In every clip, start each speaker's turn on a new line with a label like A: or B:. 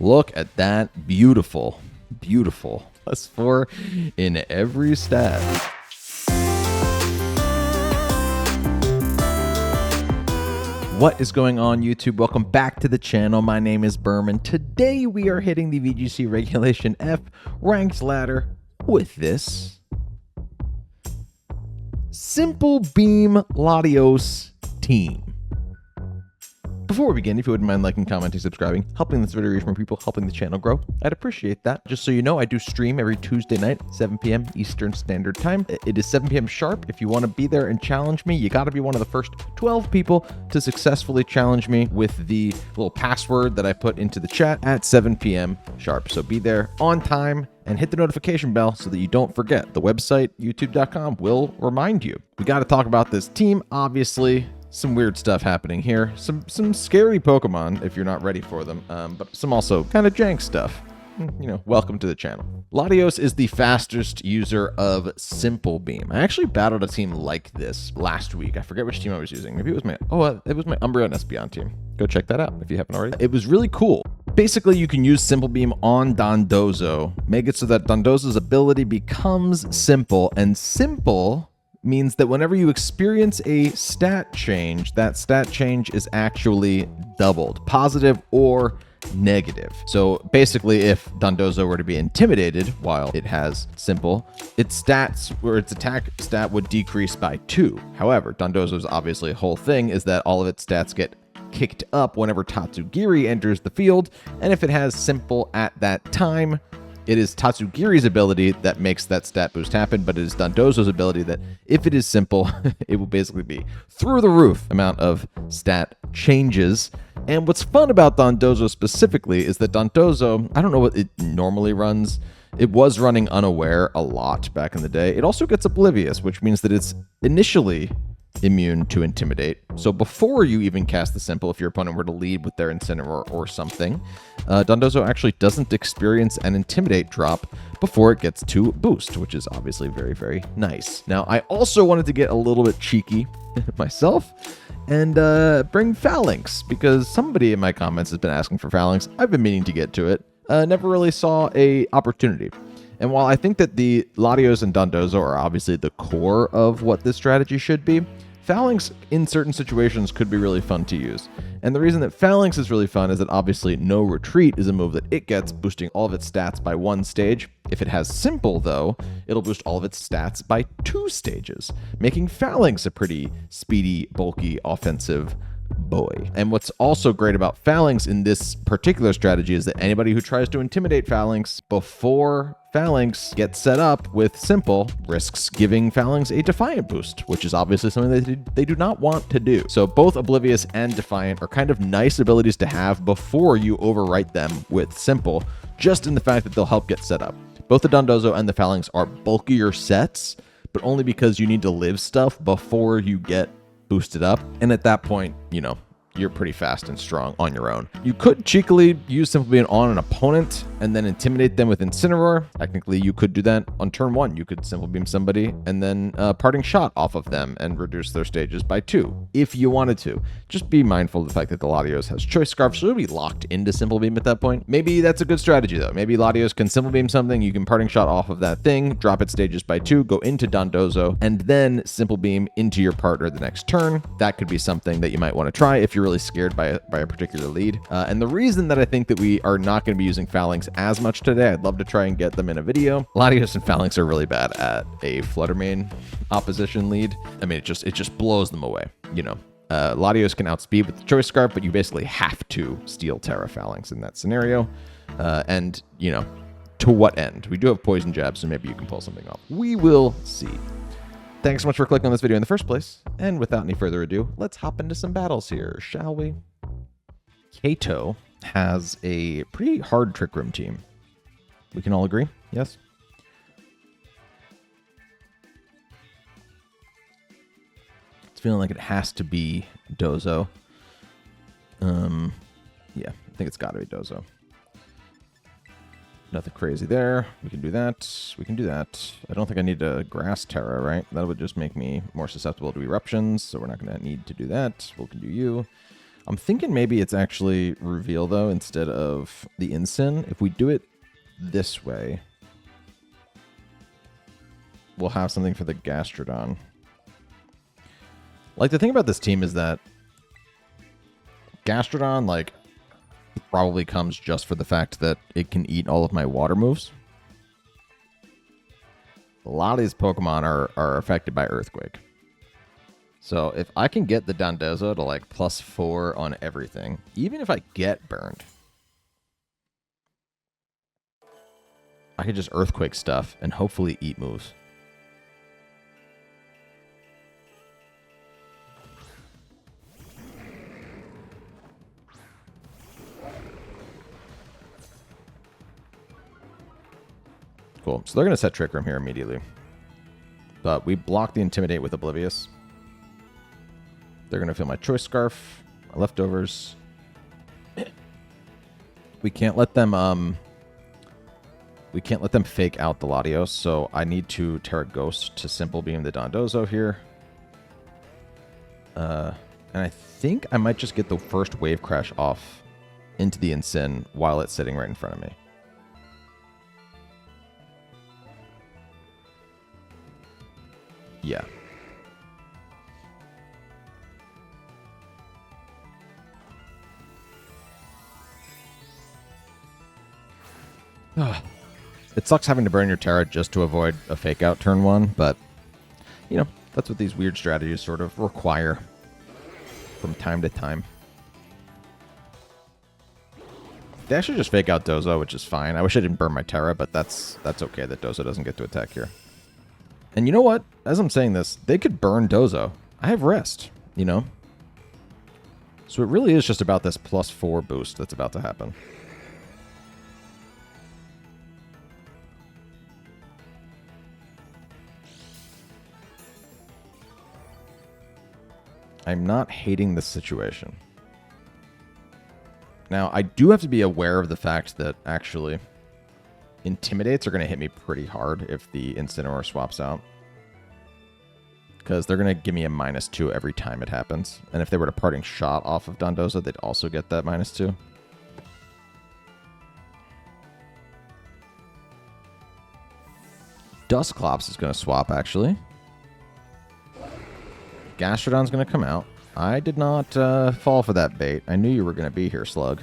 A: Look at that. Beautiful. Beautiful. +4 in every stat. What is going on, YouTube? Welcome back to the channel. My name is Berman. Today we are hitting the VGC Regulation F ranked ladder with this Simple Beam Latios team. Before we begin, if you wouldn't mind liking, commenting, subscribing, helping this video reach more people, helping the channel grow, I'd appreciate that. Just so you know, I do stream every Tuesday night, 7 p.m. Eastern Standard Time. It is 7 p.m. sharp. If you want to be there and challenge me, you got to be one of the first 12 people to successfully challenge me with the little password that I put into the chat at 7 p.m. sharp. So be there on time and hit the notification bell so that you don't forget. The website, youtube.com, will remind you. We got to talk about this team, obviously. Some weird stuff happening here. Some scary Pokemon if you're not ready for them, but some also kind of jank stuff. You know, welcome to the channel. Latios is the fastest user of Simple Beam. I actually battled a team like this last week. I forget which team I was using. Maybe it was my Umbreon and Espeon team. Go check that out if you haven't already. It was really cool. Basically, you can use Simple Beam on Dondozo, make it so that Dondozo's ability becomes simple, and simple means that whenever you experience a stat change, that stat change is actually doubled, positive or negative. So basically, if Dondozo were to be intimidated while it has simple, its stats or its attack stat would decrease by 2. However, Dondozo's obviously whole thing is that all of its stats get kicked up whenever Tatsugiri enters the field, and if it has simple at that time, it is Tatsugiri's ability that makes that stat boost happen, but it is Dondozo's ability that, if it is simple, it will basically be through the roof amount of stat changes. And what's fun about Dondozo specifically is that Dondozo, I don't know what it normally runs. It was running Unaware a lot back in the day. It also gets Oblivious, which means that it's initially immune to Intimidate. So before you even cast the simple, if your opponent were to lead with their Incineroar or something, Dondozo actually doesn't experience an Intimidate drop before it gets to boost, which is obviously very, very nice. Now, I also wanted to get a little bit cheeky myself and bring Falinks, because somebody in my comments has been asking for Falinks. I've been meaning to get to it. Never really saw a opportunity. And while I think that the Latios and Dondozo are obviously the core of what this strategy should be, Falinks in certain situations could be really fun to use. And the reason that Falinks is really fun is that obviously No Retreat is a move that it gets, boosting all of its stats by 1 stage. If it has Simple, though, it'll boost all of its stats by 2 stages, making Falinks a pretty speedy, bulky, offensive boy. And what's also great about Falinks in this particular strategy is that anybody who tries to intimidate Falinks before Falinks gets set up with simple risks giving Falinks a Defiant boost, which is obviously something that they do not want to do. So both Oblivious and Defiant are kind of nice abilities to have before you overwrite them with simple, just in the fact that they'll help get set up. Both the Dondozo and the Falinks are bulkier sets, but only because you need to live stuff before you get boosted up, and at that point, you know, you're pretty fast and strong on your own. You could cheekily use Simple Beam on an opponent and then intimidate them with Incineroar. Technically, you could do that on turn 1. You could Simple Beam somebody and then Parting Shot off of them and reduce their stages by 2, if you wanted to. Just be mindful of the fact that the Latios has Choice Scarf, so it'll be locked into Simple Beam at that point. Maybe that's a good strategy, though. Maybe Latios can Simple Beam something, you can Parting Shot off of that thing, drop its stages by 2, go into Dondozo, and then Simple Beam into your partner the next turn. That could be something that you might want to try if you're really scared by a particular lead. And the reason that I think that we are not going to be using Falinks as much today, I'd love to try and get them in a video. Latios and Falinks are really bad at a Flutter main opposition lead. I mean, it just blows them away, you know. Latios can outspeed with the Choice Scarf, but you basically have to steal Tera Falinks in that scenario. And, you know, to what end? We do have Poison Jab, so maybe you can pull something off. We will see. Thanks so much for clicking on this video in the first place. And without any further ado, let's hop into some battles here, shall we? Kato has a pretty hard Trick Room team. We can all agree? Yes? It's feeling like it has to be Dozo. Yeah, I think it's got to be Dozo. Nothing crazy there. We can do that. We can do that. I don't think I need to grass Tera, right? That would just make me more susceptible to eruptions, so we're not going to need to do that. We can do you. I'm thinking maybe it's actually reveal, though, instead of the Incin. If we do it this way, we'll have something for the Gastrodon. Like, the thing about this team is that Gastrodon, like, probably comes just for the fact that it can eat all of my water moves. A lot of these Pokemon are affected by Earthquake. So if I can get the Dondozo to like +4 on everything, even if I get burned, I could just Earthquake stuff and hopefully eat moves. Cool. So they're going to set Trick Room here immediately. But we block the Intimidate with Oblivious. They're going to feel my Choice Scarf, my Leftovers. We can't let them fake out the Latios, so I need to Tera Ghost to Simple Beam the Dondozo here. And I think I might just get the first Wave Crash off into the Incin while it's sitting right in front of me. Yeah. It sucks having to burn your Tera just to avoid a fake out turn 1, but, you know, that's what these weird strategies sort of require from time to time. They actually just fake out Dozo, which is fine. I wish I didn't burn my Tera, but that's okay that Dozo doesn't get to attack here. And you know what? As I'm saying this, they could burn Dozo. I have rest, you know? So it really is just about this +4 boost that's about to happen. I'm not hating this situation. Now, I do have to be aware of the fact that actually Intimidates are going to hit me pretty hard if the Incineroar swaps out. Because they're going to give me a -2 every time it happens. And if they were to Parting Shot off of Dondozo, they'd also get that -2. Dusclops is going to swap, actually. Gastrodon's going to come out. I did not fall for that bait. I knew you were going to be here, Slug.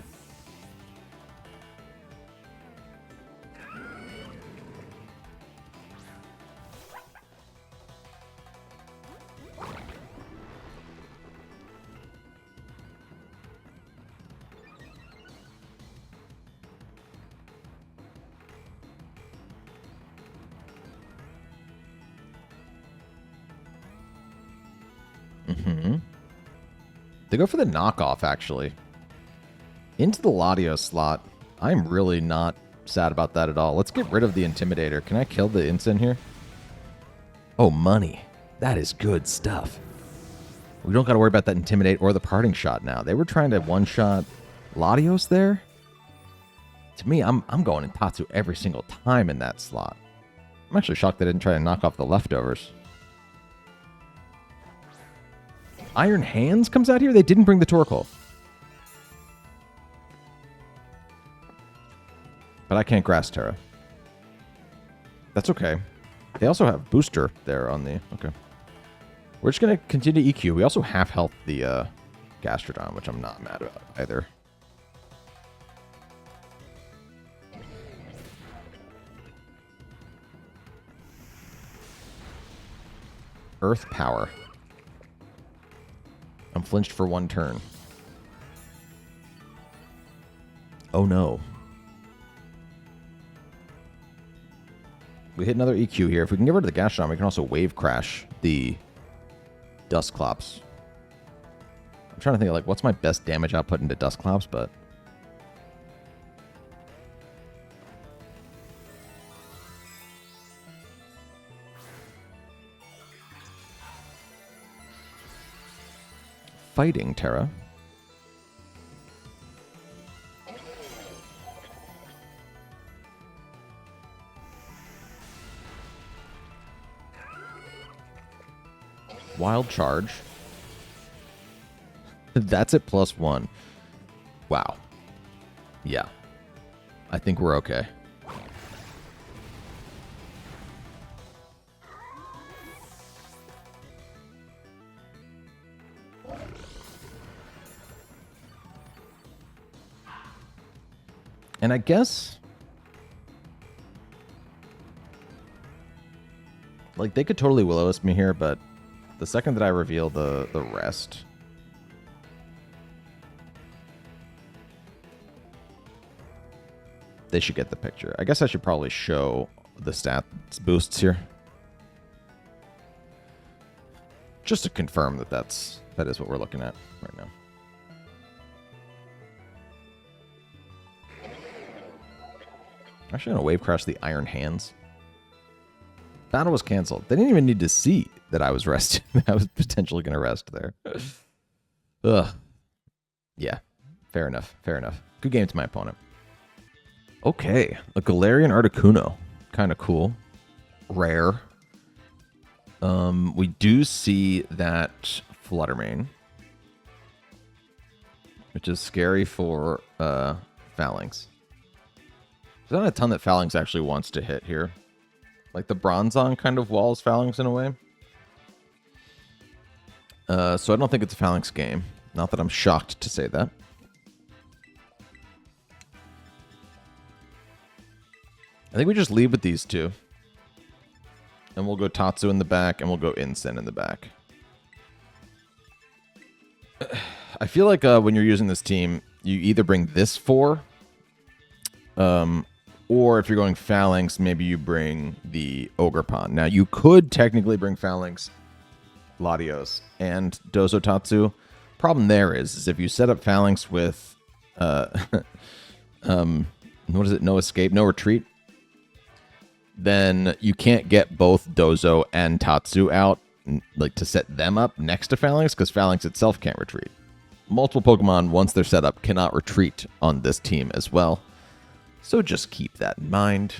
A: They go for the knockoff, actually. Into the Latios slot. I'm really not sad about that at all. Let's get rid of the Intimidator. Can I kill the Incin here? Oh, money. That is good stuff. We don't got to worry about that Intimidate or the Parting Shot now. They were trying to one-shot Latios there. To me, I'm going in Tatsu every single time in that slot. I'm actually shocked they didn't try to knock off the Leftovers. Iron Hands comes out here? They didn't bring the Torkoal. But I can't Grass Tera. That's okay. They also have Booster there on the... Okay. We're just going to continue to EQ. We also half health the Gastrodon, which I'm not mad about either. Earth Power. I'm flinched for 1 turn. Oh no. We hit another EQ here. If we can get rid of the Gastrodon, we can also Wave Crash the Dusclops. I'm trying to think of, like, what's my best damage output into Dusclops, but... Fighting Tera. Wild Charge. That's at +1. Wow. Yeah. I think we're okay. And I guess, like, they could totally Will-O-Wisp me here, but the second that I reveal the rest, they should get the picture. I guess I should probably show the stats boosts here, just to confirm that that is what we're looking at right now. Actually, I'm gonna wave crash the Iron Hands. Battle was canceled. They didn't even need to see that I was resting. I was potentially gonna rest there. Ugh. Yeah. Fair enough. Fair enough. Good game to my opponent. Okay, a Galarian Articuno. Kind of cool. Rare. We do see that Fluttermane, which is scary for Falinks. There's not a ton that Falinks actually wants to hit here. Like the Bronzong kind of walls Falinks in a way. So I don't think it's a Falinks game. Not that I'm shocked to say that. I think we just leave with these two. And we'll go Tatsu in the back, and we'll go Incin in the back. I feel like when you're using this team, you either bring this 4, or if you're going Falinks, maybe you bring the Ogerpon. Now, you could technically bring Falinks, Latios, and Dozo Tatsu. Problem there is if you set up Falinks with, what is it? No escape, no retreat. Then you can't get both Dozo and Tatsu out, like to set them up next to Falinks, because Falinks itself can't retreat. Multiple Pokemon, once they're set up, cannot retreat on this team as well. So just keep that in mind.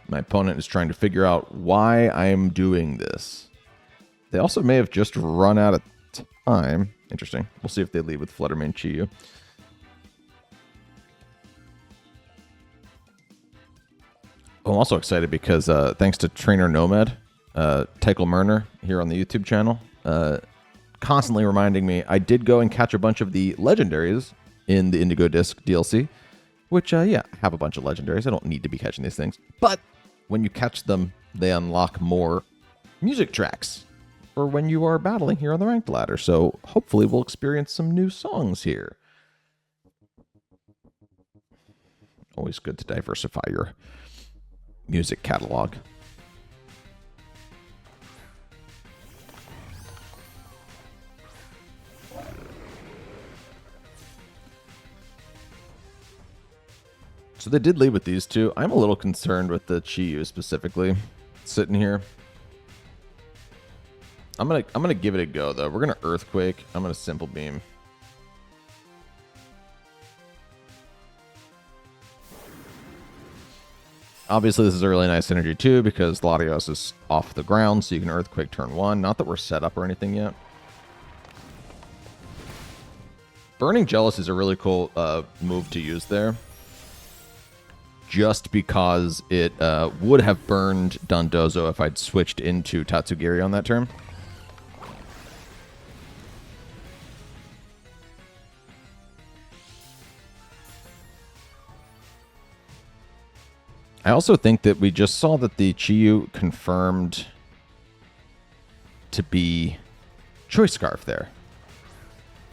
A: My opponent is trying to figure out why I am doing this. They also may have just run out of time. Interesting. We'll see if they lead with Fluttermane Chi-Yu. I'm also excited because thanks to Trainer Nomad, Tycho Merner here on the YouTube channel, constantly reminding me, I did go and catch a bunch of the legendaries in the Indigo Disc DLC, which, yeah, I have a bunch of legendaries. I don't need to be catching these things. But when you catch them, they unlock more music tracks for when you are battling here on the ranked ladder. So hopefully we'll experience some new songs here. Always good to diversify your music catalog. So they did lead with these two. I'm a little concerned with the Chi-Yu specifically sitting here. I'm gonna give it a go though. We're gonna Earthquake. I'm gonna Simple Beam. Obviously, this is a really nice synergy too because Latios is off the ground, so you can Earthquake turn 1. Not that we're set up or anything yet. Burning Jealous is a really cool move to use there. Just because it would have burned Dondozo if I'd switched into Tatsugiri on that turn. I also think that we just saw that the Chi-Yu confirmed to be Choice Scarf there.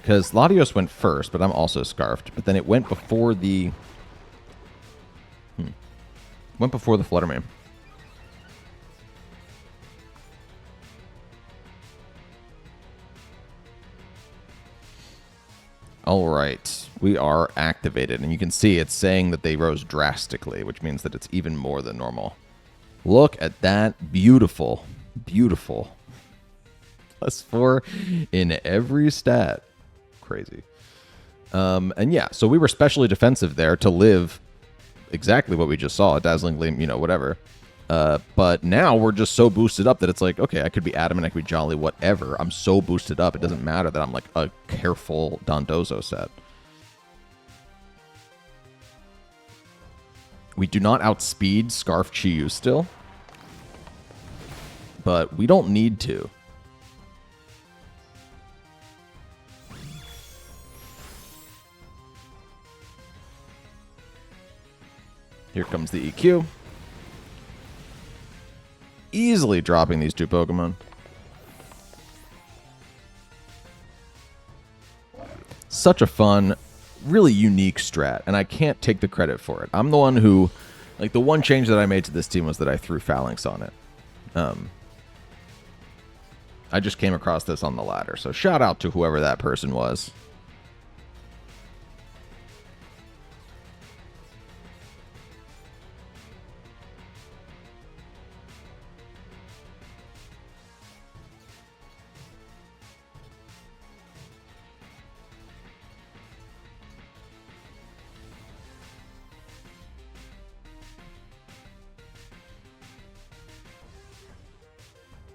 A: Because Latios went first, but I'm also Scarfed. But then it went before the... Went before the Fluttermane. All right, we are activated, and you can see it's saying that they rose drastically, which means that it's even more than normal. Look at that. Beautiful. Beautiful. +4 in every stat. Crazy. And yeah, so we were specially defensive there to live exactly what we just saw. A Dazzling Gleam, you know, whatever. But now we're just so boosted up that it's like, okay, I could be adamant, I could be jolly, whatever. I'm so boosted up, it doesn't matter that I'm like a careful Dondozo set. We do not outspeed Scarf Chiyu still, but we don't need to. Here comes the EQ. Easily dropping these two Pokemon. Such a fun, really unique strat, and I can't take the credit for it. I'm the one who, like, the one change that I made to this team was that I threw Falinks on it. I just came across this on the ladder, so shout out to whoever that person was.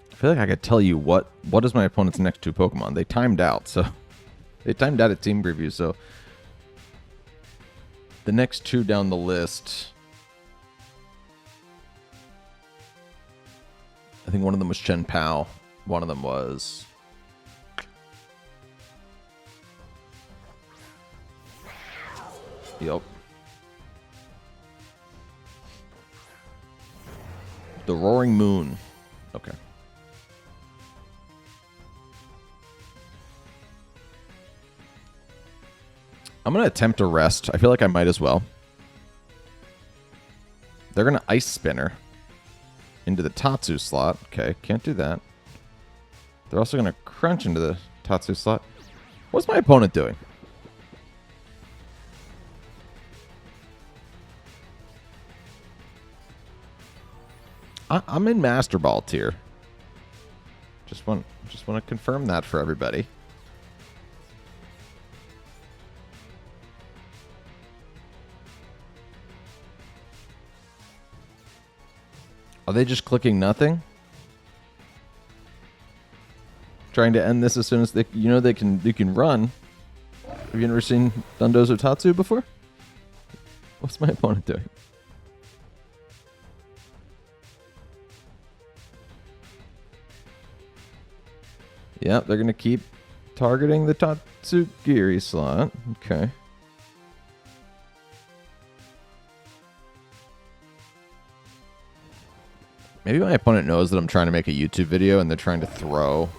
A: I feel like I could tell you what is my opponent's next two Pokemon. They timed out, so they timed out at team preview, so the next two down the list, I think one of them was Chen Pao. One of them was Yep. The Roaring Moon. Okay. I'm going to attempt to rest. I feel like I might as well. They're going to Ice Spinner into the Tatsu slot. Okay, can't do that. They're also going to Crunch into the Tatsu slot. What's my opponent doing? I'm in Master Ball tier. Just want to confirm that for everybody. Are they just clicking nothing? Trying to end this as soon as they, they can run. Have you ever seen Dondozo Tatsu before? What's my opponent doing? Yep, they're gonna keep targeting the Tatsugiri slot. Okay. Maybe my opponent knows that I'm trying to make a YouTube video and they're trying to throw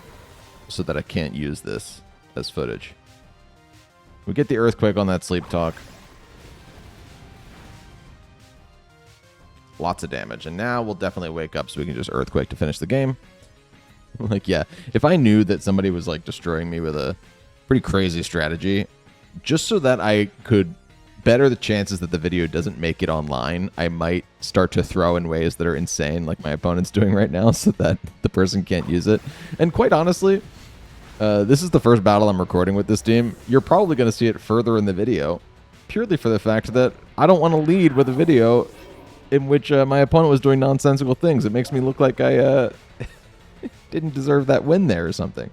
A: so that I can't use this as footage. We get the Earthquake on that Sleep Talk. Lots of damage. And now we'll definitely wake up so we can just Earthquake to finish the game. Like, yeah, if I knew that somebody was, like, destroying me with a pretty crazy strategy, just so that I could better the chances that the video doesn't make it online, I might start to throw in ways that are insane, like my opponent's doing right now, so that the person can't use it. And quite honestly, this is the first battle I'm recording with this team. You're probably going to see it further in the video, purely for the fact that I don't want to lead with a video in which my opponent was doing nonsensical things. It makes me look like I didn't deserve that win there or something.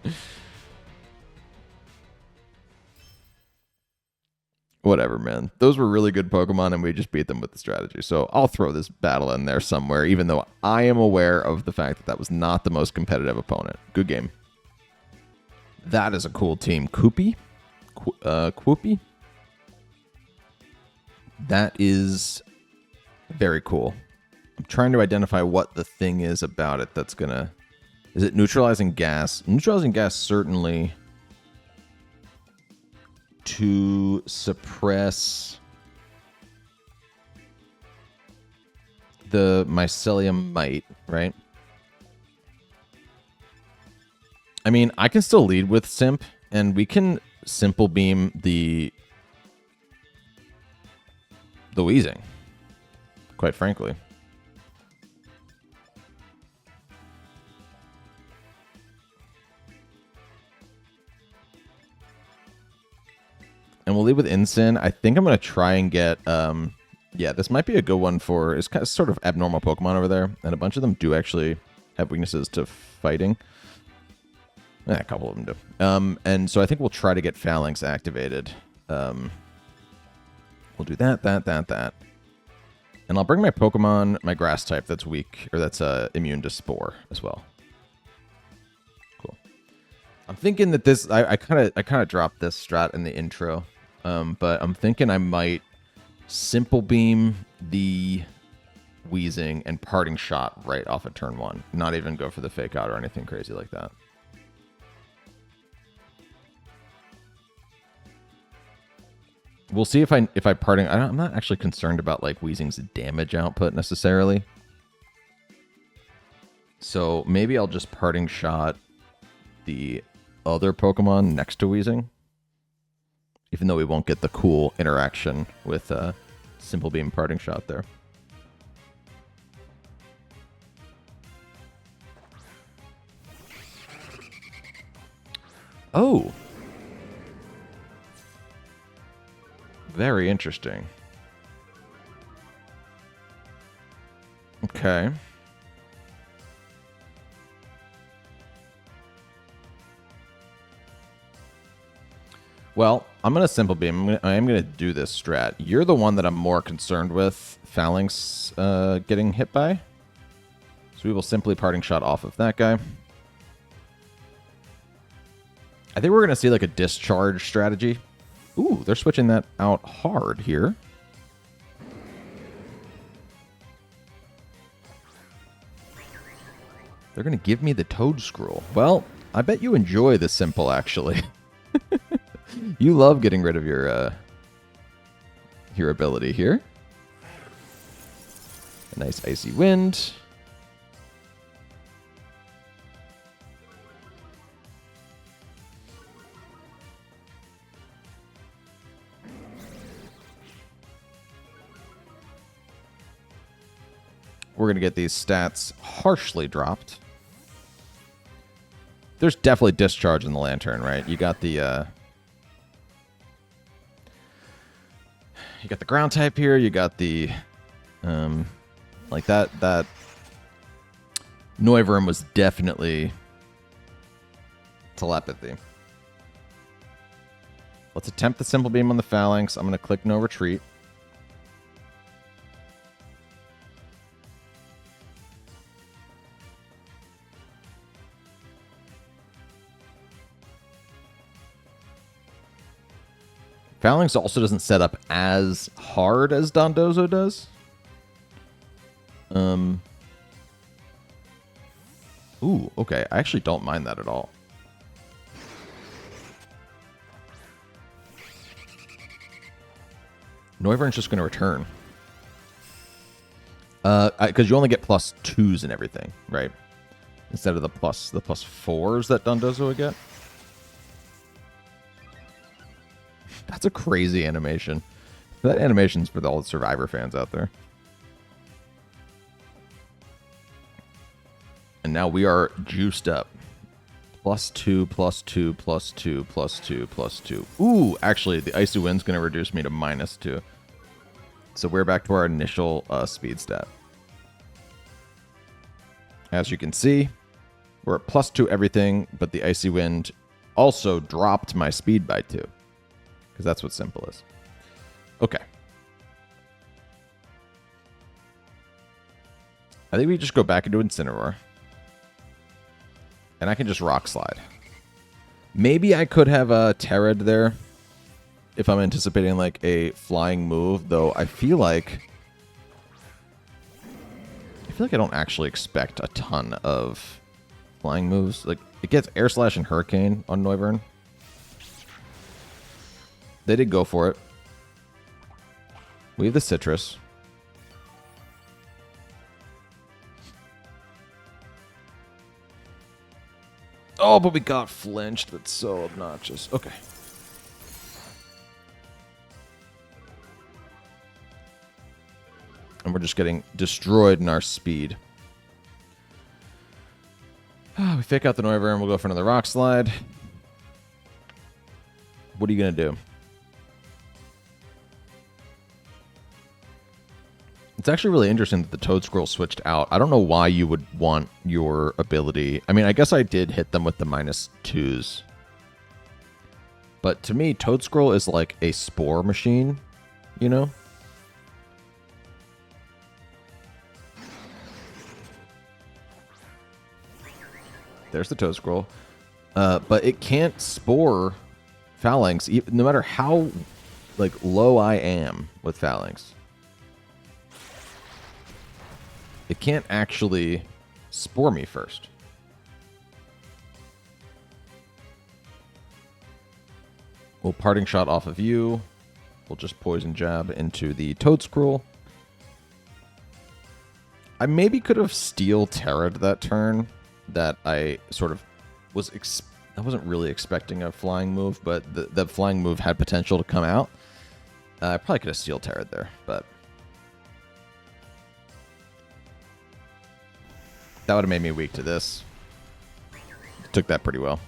A: Whatever, man. Those were really good Pokemon, and we just beat them with the strategy. So I'll throw this battle in there somewhere, even though I am aware of the fact that that was not the most competitive opponent. Good game. That is a cool team. Koopy? Quoopy? That is very cool. I'm trying to identify what the thing is about it that's going to... Is it neutralizing gas? Neutralizing gas certainly... to suppress the mycelium mite, right? I mean, I can still lead with Simp, and we can Simple Beam the Weezing, quite frankly. And we'll lead with Incin. I think I'm going to try and get Yeah, this might be a good one for... It's kind of sort of abnormal Pokemon over there, and a bunch of them do actually have weaknesses to fighting. A couple of them do. And so I think we'll try to get Falinks activated. We'll do that. And I'll bring my Pokemon, my grass type that's weak, or that's immune to Spore as well. Cool. I'm thinking that this... I kind of dropped this strat in the intro, but I'm thinking I might Simple Beam the Wheezing and Parting Shot right off of turn 1. Not even go for the Fake Out or anything crazy like that. We'll see if I parting. I'm not actually concerned about like Wheezing's damage output necessarily. So maybe I'll just Parting Shot the other Pokemon next to Wheezing, even though we won't get the cool interaction with Simple Beam Parting Shot there. Oh. Very interesting. Okay. Well, I'm going to Simple Beam. I am going to do this strat. You're the one that I'm more concerned with Falinks getting hit by. So we will simply Parting Shot off of that guy. I think we're going to see like a discharge strategy. Ooh, they're switching that out hard here. They're going to give me the Toad Scroll. Well, I bet you enjoy the simple, actually. You love getting rid of your ability here. A nice Icy Wind. We're going to get these stats harshly dropped. There's definitely discharge in the Lantern, right? You got the ground type here. You got the like that Noivern was definitely telepathy. Let's attempt the Simple Beam on the Falinks. I'm going to click no retreat. Falinks also doesn't set up as hard as Dondozo does. Ooh, okay. I actually don't mind that at all. Noivern's just going to return. Because you only get +2s and everything, right? Instead of the +4s that Dondozo would get. That's a crazy animation. That animation's for all the Survivor fans out there. And now we are juiced up. +2, +2, +2, +2, +2. Ooh, actually, the Icy Wind's going to reduce me to -2. So we're back to our initial speed stat. As you can see, we're at +2 everything, but the Icy Wind also dropped my speed by 2. Because that's what simple is. Okay. I think we just go back into Incineroar. And I can just Rock Slide. Maybe I could have a Tera'd there if I'm anticipating like a flying move, though I feel like I don't actually expect a ton of flying moves. Like it gets Air Slash and Hurricane on Noivern. They did go for it. We have the Citrus. Oh, but we got flinched. That's so obnoxious. Okay. And we're just getting destroyed in our speed. We fake out the Noivern. We'll go for another Rock Slide. What are you going to do? It's actually really interesting that the Toad Scroll switched out. I don't know why you would want your ability. I mean, I guess I did hit them with the -2s. But to me, Toad Scroll is like a spore machine, you know? There's the Toad Scroll. But it can't spore Falinks, no matter how like low I am with Falinks. It can't actually spore me first. We'll parting shot off of you. We'll just poison jab into the Toad Scroll. I maybe could have steel Tera'd that turn. That I sort of was... I wasn't really expecting a flying move, but the flying move had potential to come out. I probably could have steel Tera'd there, but... that would have made me weak to this. Took that pretty well.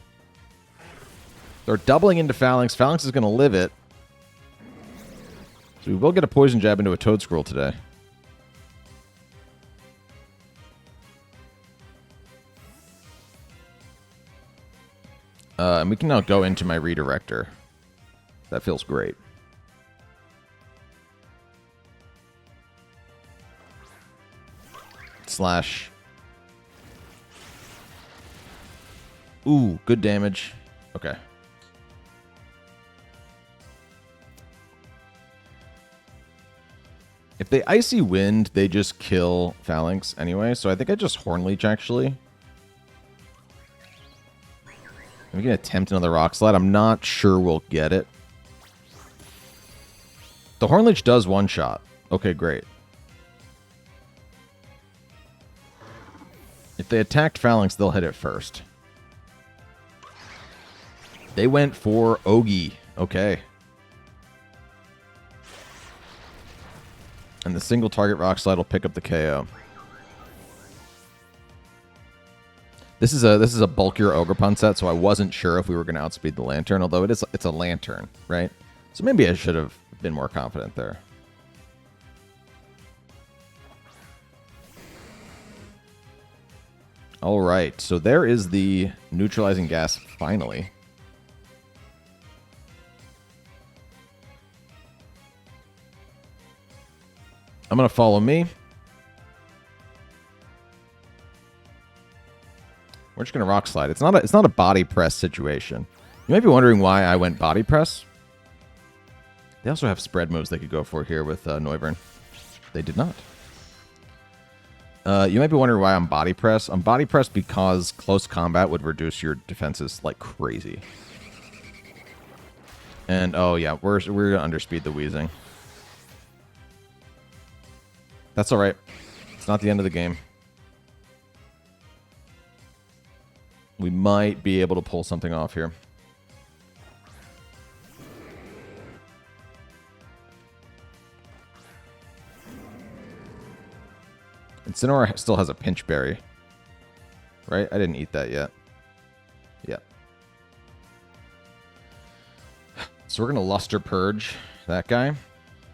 A: They're doubling into Falinks. Falinks is going to live it. So we will get a poison jab into a Toad Scroll today. And we can now go into my redirector. That feels great. Slash. Ooh, good damage. Okay. If they Icy Wind, they just kill Falinks anyway. So I think I just Horn Leech, actually. We can attempt another Rock Slide. I'm not sure we'll get it. The Horn Leech does one-shot. Okay, great. If they attacked Falinks, they'll hit it first. They went for Ogi. Okay. And the single target Rock Slide will pick up the KO. This is a bulkier Ogerpon set, so I wasn't sure if we were going to outspeed the Lantern, although it's a Lantern, right? So maybe I should have been more confident there. All right, so there is the neutralizing gas finally. I'm going to follow me. We're just going to Rock Slide. It's not a body press situation. You might be wondering why I went body press. They also have spread moves they could go for here with Noivern. They did not. You might be wondering why I'm body press. I'm body press because close combat would reduce your defenses like crazy. And oh yeah, we're going to underspeed the Wheezing. That's all right. It's not the end of the game. We might be able to pull something off here. Incineroar still has a Pinch Berry. Right? I didn't eat that yet. Yep. So we're going to Luster Purge that guy.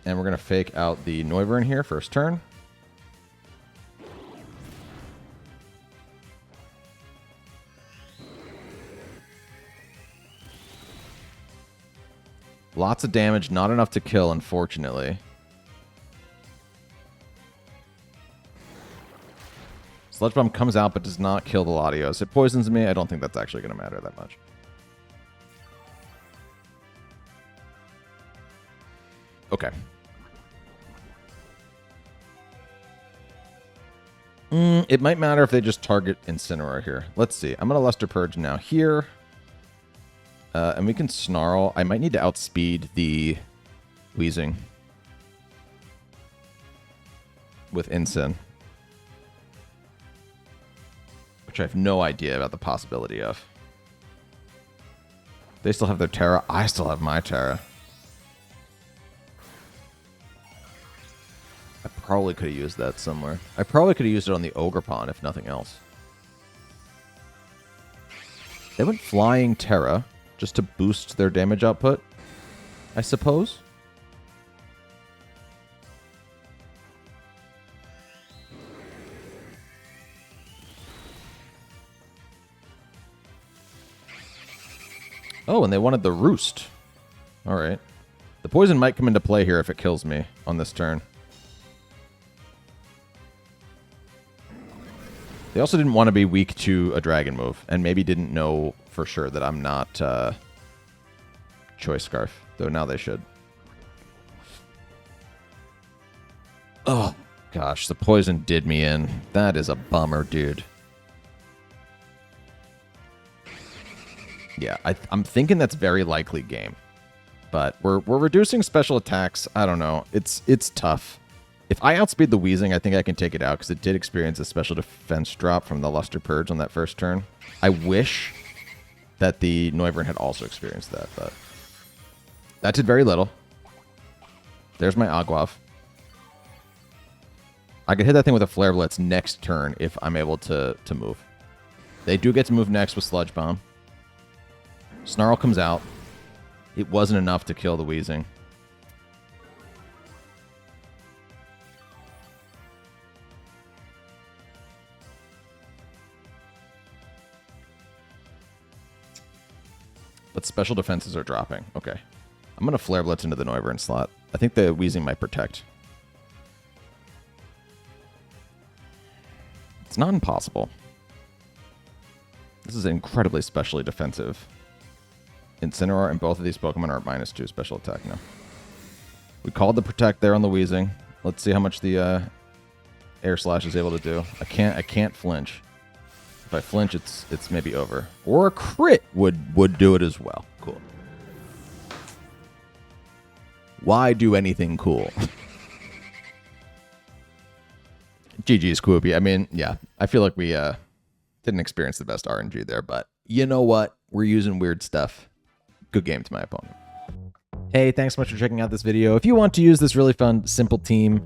A: And we're going to fake out the Noivern here first turn. Lots of damage, not enough to kill, unfortunately. Sludge Bomb comes out but does not kill the Latios. It poisons me. I don't think that's actually going to matter that much. Okay. It might matter if they just target Incineroar here. Let's see. I'm going to Luster Purge now here. And we can Snarl. I might need to outspeed the Wheezing with Incin, which I have no idea about the possibility of. They still have their Tera. I still have my Tera. I probably could have used that somewhere. I probably could have used it on the Ogerpon, if nothing else. They went Flying Tera just to boost their damage output, I suppose. Oh, and they wanted the roost. All right. The poison might come into play here if it kills me on this turn. They also didn't want to be weak to a dragon move, and maybe didn't know for sure that I'm not Choice Scarf, though now they should. Oh, gosh, the poison did me in. That is a bummer, dude. Yeah, I'm thinking that's very likely game. But we're reducing special attacks. I don't know. It's tough. If I outspeed the Wheezing, I think I can take it out because it did experience a special defense drop from the Luster Purge on that first turn. I wish that the Noivern had also experienced that, but that did very little. There's my Agwav. I could hit that thing with a Flare Blitz next turn if I'm able to move. They do get to move next with Sludge Bomb. Snarl comes out. It wasn't enough to kill the Wheezing. But special defenses are dropping. Okay. I'm going to Flare Blitz into the Noivern slot. I think the Wheezing might protect. It's not impossible. This is incredibly specially defensive. Incineroar and both of these Pokemon are at -2 special attack now. We called the Protect there on the Wheezing. Let's see how much the Air Slash is able to do. I can't flinch. If I flinch, it's maybe over. Or a crit would do it as well. Cool. Why do anything cool? GG's, Quoopy. I mean, yeah, I feel like we didn't experience the best RNG there, but you know what? We're using weird stuff. Good game to my opponent. Hey, thanks so much for checking out this video. If you want to use this really fun simple beam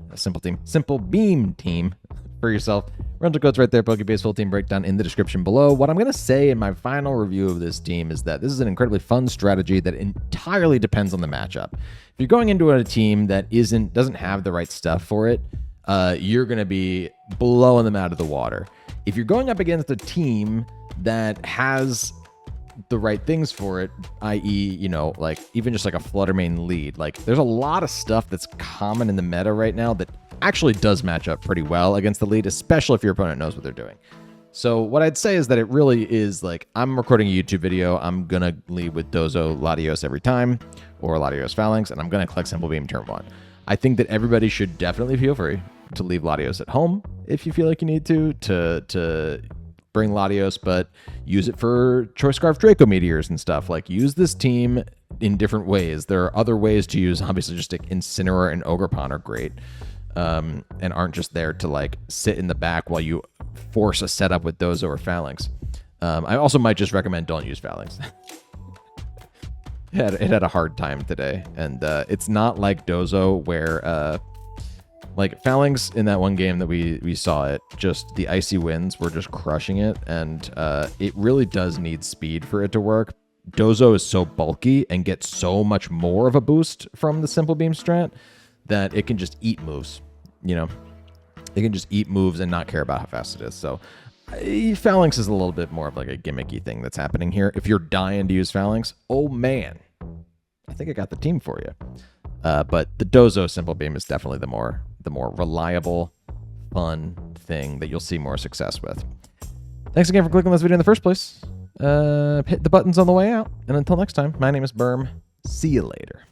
A: team for yourself, rental code's right there, Pokebase full team breakdown in the description below. What I'm going to say in my final review of this team is that this is an incredibly fun strategy that entirely depends on the matchup. If you're going into a team that doesn't have the right stuff for it, you're going to be blowing them out of the water. If you're going up against a team that has the right things for it, i.e., you know, like even just like a Flutter main lead, like there's a lot of stuff that's common in the meta right now that actually does match up pretty well against the lead, especially if your opponent knows what they're doing. So what I'd say is that it really is like, I'm recording a YouTube video, I'm gonna lead with Dozo Latios every time, or Latios Falinks, and I'm gonna collect Simple Beam turn 1. I think that everybody should definitely feel free to leave Latios at home if you feel like you need to bring Latios, but use it for Choice Scarf Draco Meteors and stuff. Like, use this team in different ways. There are other ways to use, obviously, just like Incineroar and Ogerpon are great, and aren't just there to like sit in the back while you force a setup with Dozo or Falinks. I also might just recommend don't use Falinks. It had a hard time today, and it's not like Dozo where like Falinks in that one game that we saw it, just the icy winds were just crushing it, and it really does need speed for it to work. Dozo is so bulky and gets so much more of a boost from the Simple Beam strat that it can just eat moves, you know? It can just eat moves and not care about how fast it is. So Falinks is a little bit more of like a gimmicky thing that's happening here. If you're dying to use Falinks, oh man, I think I got the team for you. But the Dozo Simple Beam is definitely the more reliable, fun thing that you'll see more success with. Thanks again for clicking on this video in the first place. Hit the buttons on the way out. And until next time, my name is Berm. See you later.